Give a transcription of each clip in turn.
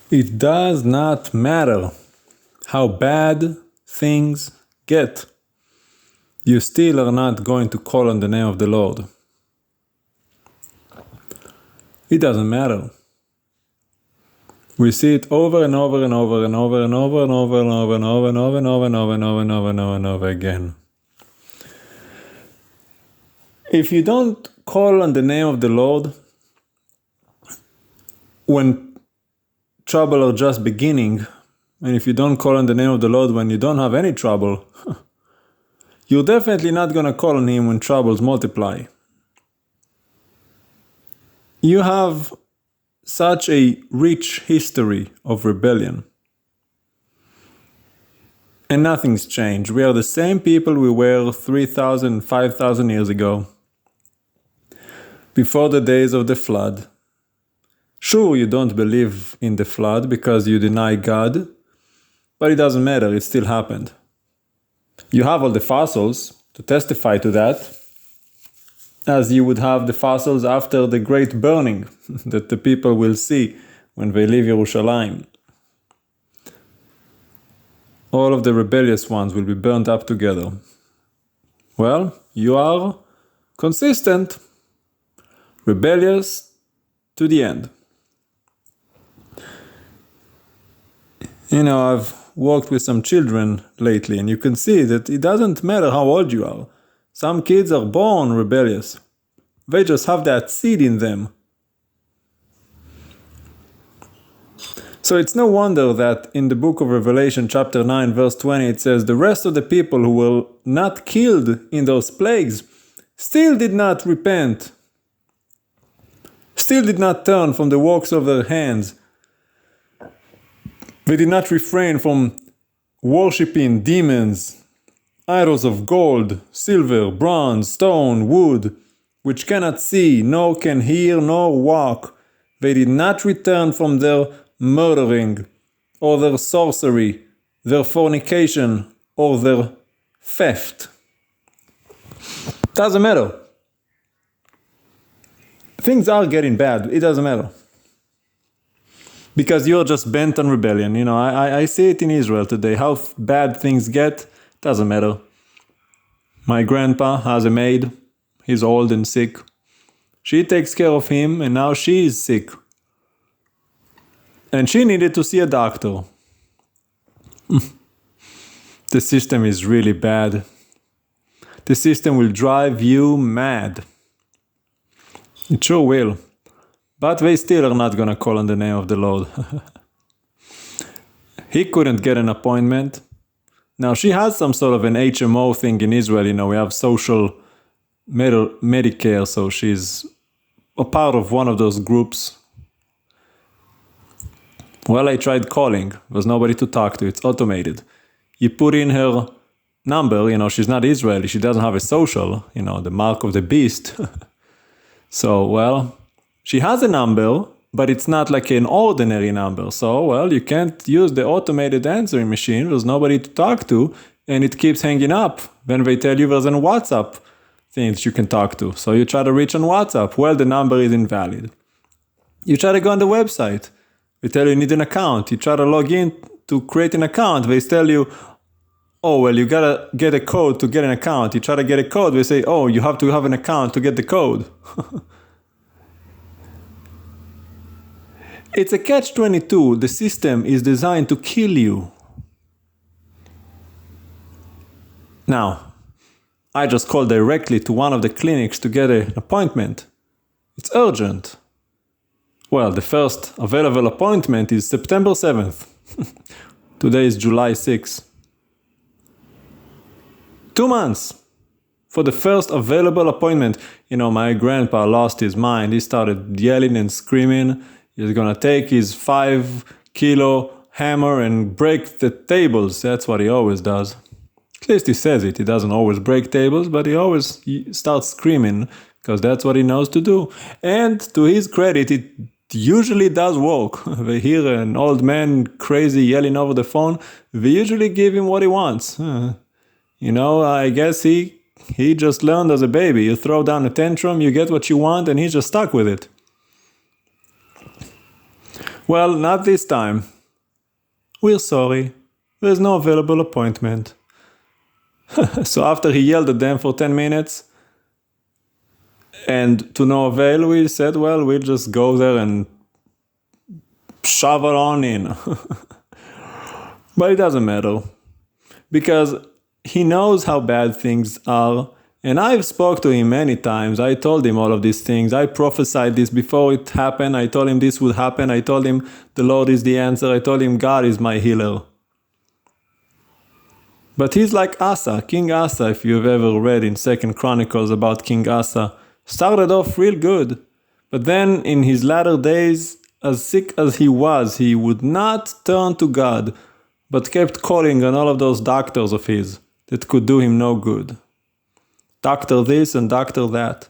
It does not matter how bad things get. You still are not going to call on the name of the Lord. It doesn't matter. We see it over and over and over and over and over and over and over and over and over and over and over and over and over and over and over again. If you don't call on the name of the Lord when trouble are just beginning, and if you don't call on the name of the Lord when you don't have any trouble, you're definitely not going to call on Him when troubles multiply. You have such a rich history of rebellion. And nothing's changed. We are the same people we were 3,000, 5,000 years ago, before the days of the flood. Sure, you don't believe in the flood because you deny God, but it doesn't matter, it still happened. You have all the fossils to testify to that, as you would have the fossils after the great burning that the people will see when they leave Jerusalem. All of the rebellious ones will be burned up together. Well, you are consistent, rebellious to the end. You know, I've worked with some children lately, and you can see that it doesn't matter how old you are. Some kids are born rebellious. They just have that seed in them. So it's no wonder that in the book of Revelation chapter 9 verse 20 it says, the rest of the people who were not killed in those plagues still did not repent, still did not turn from the works of their hands. They did not refrain from worshipping demons, idols of gold, silver, bronze, stone, wood, which cannot see, nor can hear, nor walk. They did not return from their murdering, or their sorcery, their fornication, or their theft. Doesn't matter. Things are getting bad. It doesn't matter. Because you're just bent on rebellion. You know, I see it in Israel today. How bad things get, doesn't matter. My grandpa has a maid. He's old and sick. She takes care of him, and now she is sick. And she needed to see a doctor. The system is really bad. The system will drive you mad. It sure will. But they still are not going to call on the name of the Lord. He couldn't get an appointment. Now, she has some sort of an HMO thing in Israel. You know, we have social Medicare, so she's a part of one of those groups. Well, I tried calling. There's nobody to talk to. It's automated. You put in her number. You know, she's not Israeli. She doesn't have a social, you know, the mark of the beast. So, well, she has a number, but it's not like an ordinary number. So, well, you can't use the automated answering machine. There's nobody to talk to, and it keeps hanging up. Then they tell you there's a WhatsApp thing that you can talk to. So you try to reach on WhatsApp. Well, the number is invalid. You try to go on the website. They tell you need an account. You try to log in to create an account. They tell you, oh, well, you gotta get a code to get an account. You try to get a code. They say, oh, you have to have an account to get the code. It's a catch-22. The system is designed to kill you. Now, I just called directly to one of the clinics to get an appointment. It's urgent. Well, the first available appointment is September 7th. Today is July 6th. 2 months for the first available appointment. You know, my grandpa lost his mind. He started yelling and screaming. He's gonna take his 5-kilo hammer and break the tables. That's what he always does. At least he says it. He doesn't always break tables, but he starts screaming because that's what he knows to do. And to his credit, it usually does work. They hear an old man crazy yelling over the phone. They usually give him what he wants. You know, I guess he just learned as a baby. You throw down a tantrum, you get what you want, and he's just stuck with it. Well, not this time. We're sorry. There's no available appointment. So after he yelled at them for 10 minutes, and to no avail, we said, well, we'll just go there and shovel on in. But it doesn't matter. Because he knows how bad things are. And I've spoke to him many times. I told him all of these things. I prophesied this before it happened. I told him this would happen. I told him the Lord is the answer. I told him God is my healer. But he's like Asa, King Asa, if you've ever read in 2 Chronicles about King Asa. Started off real good. But then in his latter days, as sick as he was, he would not turn to God, but kept calling on all of those doctors of his that could do him no good. Doctor this and doctor that.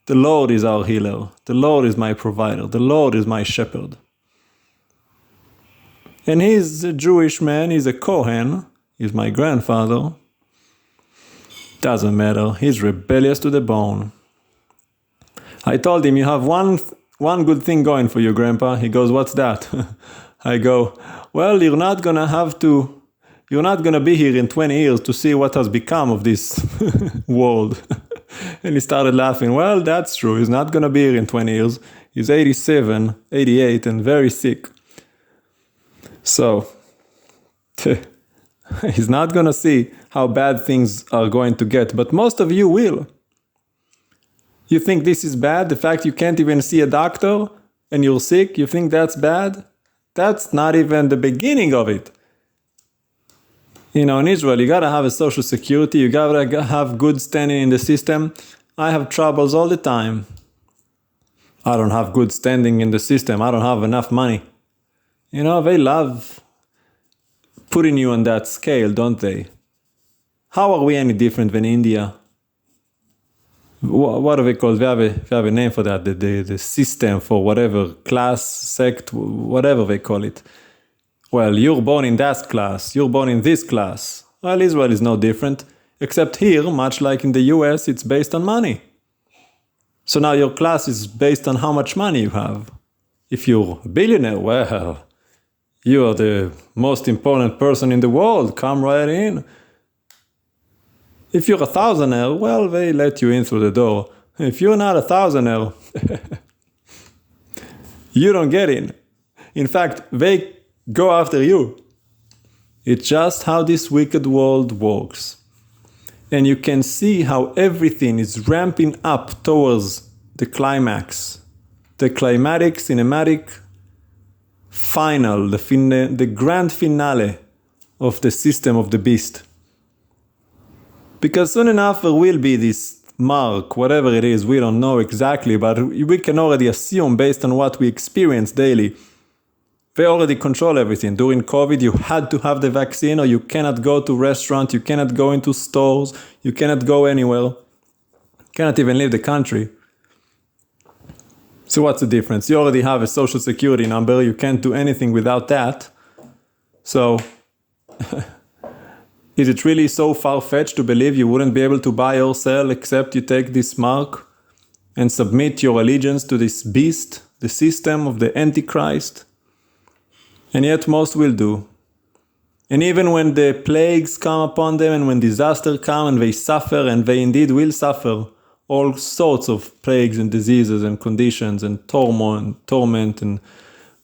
The Lord is our healer. The Lord is my provider. The Lord is my shepherd. And he's a Jewish man. He's a Kohen. He's my grandfather. Doesn't matter. He's rebellious to the bone. I told him, you have one good thing going for you, Grandpa. He goes, what's that? I go, well, you're not going to be here in 20 years to see what has become of this world. And he started laughing. Well, that's true. He's not going to be here in 20 years. He's 87, 88, and very sick. So, he's not going to see how bad things are going to get. But most of you will. You think this is bad? The fact you can't even see a doctor and you're sick, you think that's bad? That's not even the beginning of it. In Israel, you gotta have a social security, you gotta have good standing in the system. I have troubles all the time. I don't have good standing in the system, I don't have enough money. They love putting you on that scale, don't they? How are we any different than India? What do they call it? They have a name for that, the system for whatever, class, sect, whatever they call it. Well, you're born in that class, you're born in this class. Well, Israel is no different, except here, much like in the US, it's based on money. So now your class is based on how much money you have. If you're a billionaire, well, you are the most important person in the world, come right in. If you're a thousandaire, well, they let you in through the door. If you're not a thousandaire, you don't get in. In fact, they go after you. It's just how this wicked world works. And you can see how everything is ramping up towards the climax. The climatic, cinematic final, the grand finale of the system of the beast. Because soon enough there will be this mark, whatever it is, we don't know exactly, but we can already assume based on what we experience daily. They already control everything. During COVID, you had to have the vaccine or you cannot go to restaurants, you cannot go into stores, you cannot go anywhere. You cannot even leave the country. So what's the difference? You already have a social security number, you can't do anything without that. So, is it really so far-fetched to believe you wouldn't be able to buy or sell except you take this mark and submit your allegiance to this beast, the system of the Antichrist? And yet most will do. And even when the plagues come upon them and when disaster come and they suffer, and they indeed will suffer, all sorts of plagues and diseases and conditions and torment, and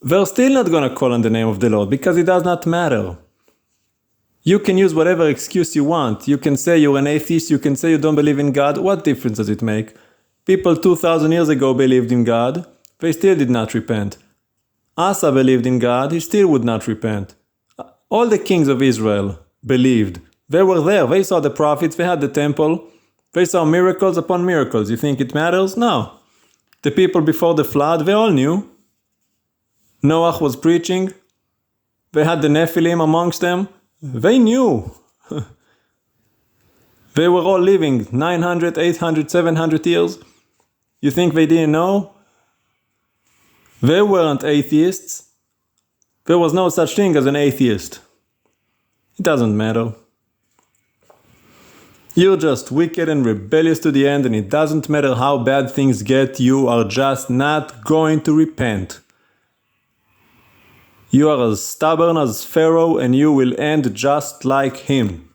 they're still not going to call on the name of the Lord because it does not matter. You can use whatever excuse you want. You can say you're an atheist, you can say you don't believe in God. What difference does it make? People 2,000 years ago believed in God. They still did not repent. Asa believed in God, he still would not repent. All the kings of Israel believed. They were there, they saw the prophets, they had the temple, they saw miracles upon miracles. You think it matters? No. The people before the flood, they all knew. Noah was preaching. They had the Nephilim amongst them. They knew. They were all living 900, 800, 700 years. You think they didn't know? They weren't atheists. There was no such thing as an atheist. It doesn't matter. You're just wicked and rebellious to the end, and it doesn't matter how bad things get, you are just not going to repent. You are as stubborn as Pharaoh and you will end just like him.